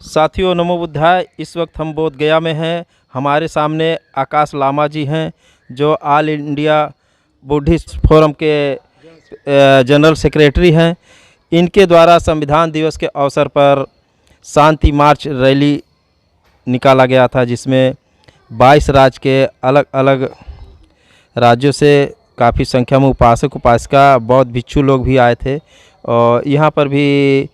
साथियों नमो बुद्धाय। इस वक्त हम बोध गया में हैं। हमारे सामने आकाश लामा जी हैं जो ऑल इंडिया बुद्धिस्ट फोरम के जनरल सेक्रेटरी हैं। इनके द्वारा संविधान दिवस के अवसर पर शांति मार्च रैली निकाला गया था, जिसमें 22 राज्य के अलग अलग राज्यों से काफ़ी संख्या में उपासक उपासिका बौद्ध भिक्षु लोग भी आए थे और यहाँ पर भी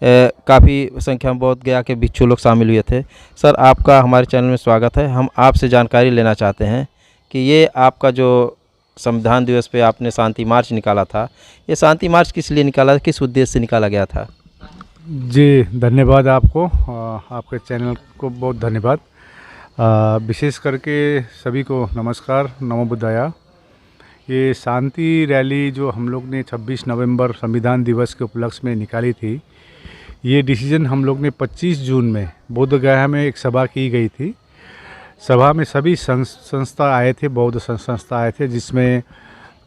काफ़ी संख्या में बोध गया के भिक्षु लोग शामिल हुए थे। सर, आपका हमारे चैनल में स्वागत है। हम आपसे जानकारी लेना चाहते हैं कि ये आपका जो संविधान दिवस पे आपने शांति मार्च निकाला था, ये शांति मार्च किस लिए निकाला, किस उद्देश्य से निकाला गया था? जी, धन्यवाद आपको, आपके चैनल को बहुत धन्यवाद। विशेष करके सभी को नमस्कार, नमो बुद्धाया। ये शांति रैली जो हम लोग ने 26 नवंबर संविधान दिवस के उपलक्ष्य में निकाली थी, ये डिसीजन हम लोग ने 25 जून में बोध गया में एक सभा की गई थी। सभा में सभी संस्था आए थे, बौद्ध संस्था आए थे, जिसमें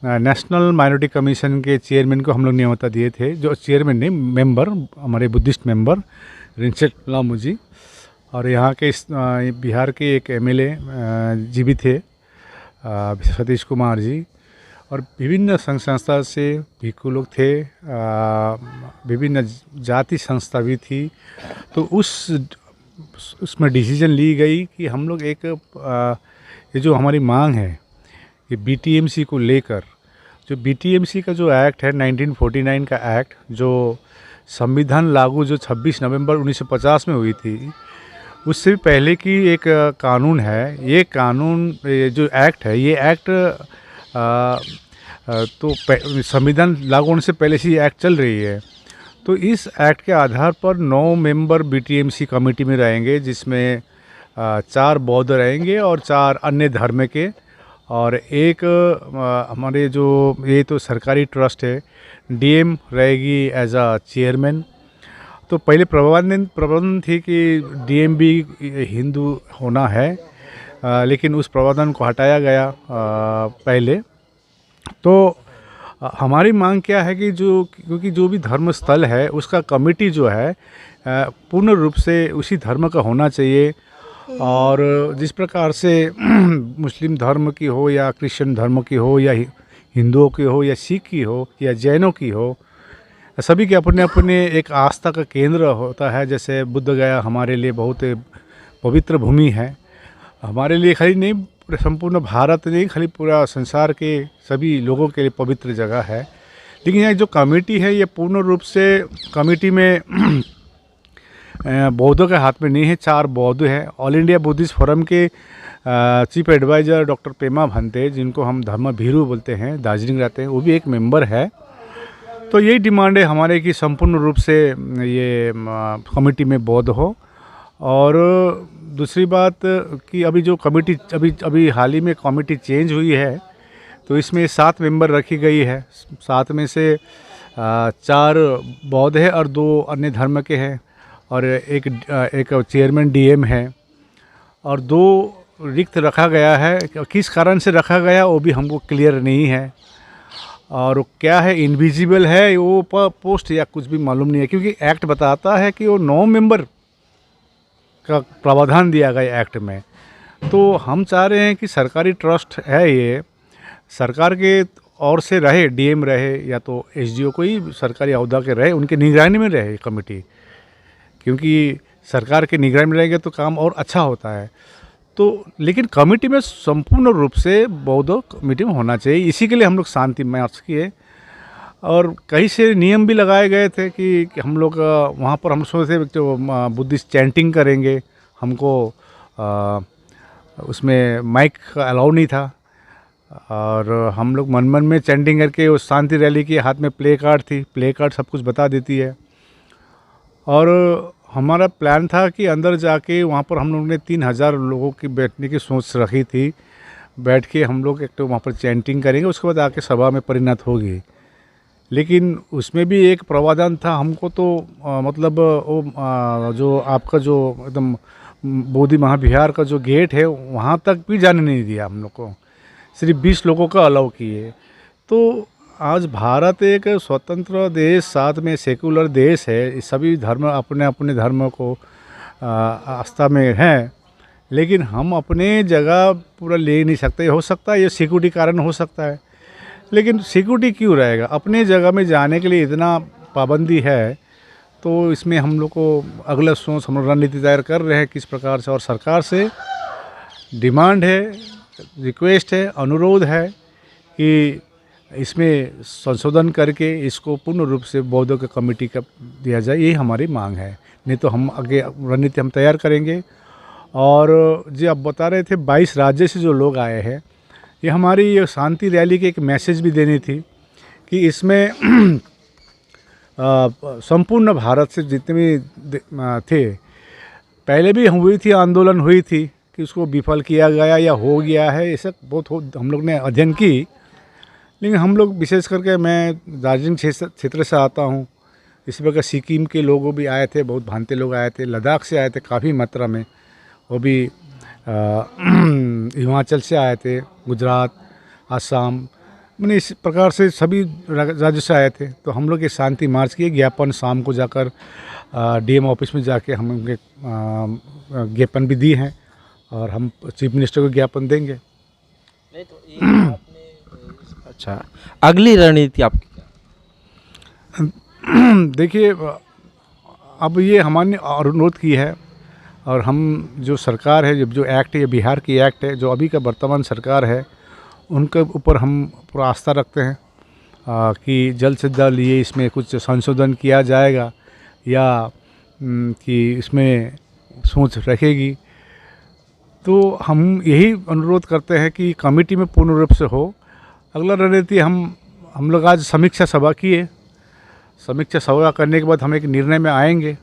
नेशनल माइनॉरिटी कमीशन के चेयरमैन को हम लोग न्योता दिए थे, जो चेयरमैन नहीं, मेंबर, हमारे बुद्धिस्ट मेंबर रिंचेट लामू जी, और यहाँ के बिहार के एक एमएलए जी भी थे, सतीश कुमार जी, और विभिन्न संघ संस्था से भिक्षु लोग थे, विभिन्न जाति संस्था भी थी। तो उसमें डिसीजन ली गई कि हम लोग एक ये जो हमारी मांग है, ये बीटीएमसी को लेकर, जो बीटीएमसी का जो एक्ट है 1949 का एक्ट, जो संविधान लागू जो 26 नवंबर 1950 में हुई थी, उससे भी पहले की एक कानून है। ये कानून, ये जो एक्ट है, ये एक्ट तो संविधान लागू होने से पहले से एक्ट चल रही है। तो इस एक्ट के आधार पर 9 मेंबर बीटीएमसी कमेटी में रहेंगे, जिसमें 4 बौद्ध रहेंगे और 4 अन्य धर्म के, और एक हमारे जो ये तो सरकारी ट्रस्ट है, डीएम रहेगी एज अ चेयरमैन। तो पहले प्रबंधन थी कि डीएम भी हिंदू होना है, लेकिन उस प्रबंधन को हटाया गया पहले। तो हमारी मांग क्या है कि क्योंकि जो भी धर्म स्थल है उसका कमेटी जो है पूर्ण रूप से उसी धर्म का होना चाहिए, और जिस प्रकार से मुस्लिम धर्म की हो या क्रिश्चियन धर्म की हो या हिंदुओं की हो या सिख की हो या जैनों की हो, सभी के अपने अपने एक आस्था का केंद्र होता है। जैसे बुद्ध गया हमारे लिए बहुत पवित्र भूमि है, हमारे लिए खाली नहीं, संपूर्ण भारत नहीं, खाली पूरा संसार के सभी लोगों के लिए पवित्र जगह है। लेकिन यहाँ जो कमेटी है, ये पूर्ण रूप से कमेटी में बौद्धों के हाथ में नहीं है। 4 बौद्ध हैं। ऑल इंडिया बुद्धिस्ट फोरम के chief advisor doctor Pema Bhante, जिनको हम धर्म भीरू बोलते हैं, दार्जिलिंग रहते हैं, वो भी एक मेंबर है। तो यही डिमांड है हमारे कि संपूर्ण रूप से ये कमेटी में बौद्ध हो। और दूसरी बात कि अभी जो कमेटी अभी हाल ही में कमेटी चेंज हुई है, तो इसमें 7 मेंबर रखी गई है। 7 में से 4 बौद्ध है और 2 अन्य धर्म के हैं, और एक चेयरमैन डीएम है, और 2 रिक्त रखा गया है। किस कारण से रखा गया वो भी हमको क्लियर नहीं है, और क्या है, इनविजिबल है वो पोस्ट या कुछ भी मालूम नहीं है, क्योंकि एक्ट बताता है कि वो 9 मेंबर का प्रावधान दिया गया एक्ट में। तो हम चाह रहे हैं कि सरकारी ट्रस्ट है, ये सरकार के ओर से रहे, डीएम रहे या तो एसडीओ कोई सरकारी अहुदा के रहे, उनके निगरानी में रहे कमेटी, क्योंकि सरकार के निगरानी में रहेंगे तो काम और अच्छा होता है। तो लेकिन कमेटी में संपूर्ण रूप से बौद्ध कमेटी में होना चाहिए। इसी के लिए हम लोग शांति मार्च किए, और कई से नियम भी लगाए गए थे कि हम लोग वहाँ पर हम सोचे थे जो बुद्धिस्ट चैंटिंग करेंगे, हमको उसमें माइक का अलाउ नहीं था, और हम लोग मन मन में चैंटिंग करके उस शांति रैली के हाथ में प्ले कार्ड थी, प्ले कार्ड सब कुछ बता देती है। और हमारा प्लान था कि अंदर जाके वहाँ पर हम लोग ने 3000 लोगों की बैठने की सोच रखी थी। बैठ के हम लोग एक तो वहाँ पर चैंटिंग करेंगे, उसके बाद आके सभा में परिणत होगी। लेकिन उसमें भी एक प्रावधान था, हमको तो मतलब वो जो आपका जो एकदम बोधि महाविहार का जो गेट है वहाँ तक भी जाने नहीं दिया हम लोग को, सिर्फ 20 लोगों का अलाउ किए। तो आज भारत एक स्वतंत्र देश, साथ में सेकुलर देश है, सभी धर्म अपने अपने धर्म को आस्था में हैं, लेकिन हम अपने जगह पूरा ले नहीं सकते। हो सकता है ये सिक्योरिटी कारण हो सकता है, लेकिन सिक्योरिटी क्यों रहेगा? अपने जगह में जाने के लिए इतना पाबंदी है, तो इसमें हम लोग को अगला सोच हम लोग रणनीति तैयार कर रहे हैं किस प्रकार से। और सरकार से डिमांड है, रिक्वेस्ट है, अनुरोध है कि इसमें संशोधन करके इसको पूर्ण रूप से बौद्धों के कमेटी का दिया जाए, यही हमारी मांग है। नहीं तो हम आगे रणनीति हम तैयार करेंगे। और जो आप बता रहे थे 22 राज्य से जो लोग आए हैं, ये हमारी ये शांति रैली की एक मैसेज भी देनी थी कि इसमें संपूर्ण भारत से जितने भी थे, पहले भी हुई थी, आंदोलन हुई थी कि उसको विफल किया गया या हो गया है, ऐसा बहुत हम लोग ने अध्ययन की। लेकिन हम लोग विशेष करके, मैं दार्जिलिंग क्षेत्र से आता हूँ, इसी प्रकार सिक्किम के लोग भी आए थे, बहुत भांति लोग आए थे, लद्दाख से आए थे काफ़ी मात्रा में, वो भी हिमाचल से आए थे, गुजरात, असम, मैंने इस प्रकार से सभी राज्यों से आए थे। तो हम लोग ये शांति मार्च किए, ज्ञापन शाम को जाकर डीएम ऑफिस में जाके हम उनके ज्ञापन भी दिए हैं, और हम चीफ मिनिस्टर को ज्ञापन देंगे। नहीं तो ये आपने अच्छा, अगली रणनीति आपकी क्या? देखिए, अब ये हमारे अनुरोध की है, और हम जो सरकार है, जो एक्ट है, ये बिहार की एक्ट है, जो अभी का वर्तमान सरकार है, उनके ऊपर हम पूरा आस्था रखते हैं कि जल्द से जल्द ये इसमें कुछ संशोधन किया जाएगा, या कि इसमें सोच रखेगी। तो हम यही अनुरोध करते हैं कि कमेटी में पूर्ण रूप से हो। अगला रणनीति हम लोग आज समीक्षा सभा किए, समीक्षा सभा करने के बाद हम एक निर्णय में आएंगे,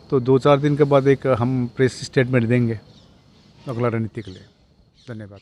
तो 2-4 दिन के बाद एक हम प्रेस स्टेटमेंट देंगे अगला रणनीति के लिए। धन्यवाद।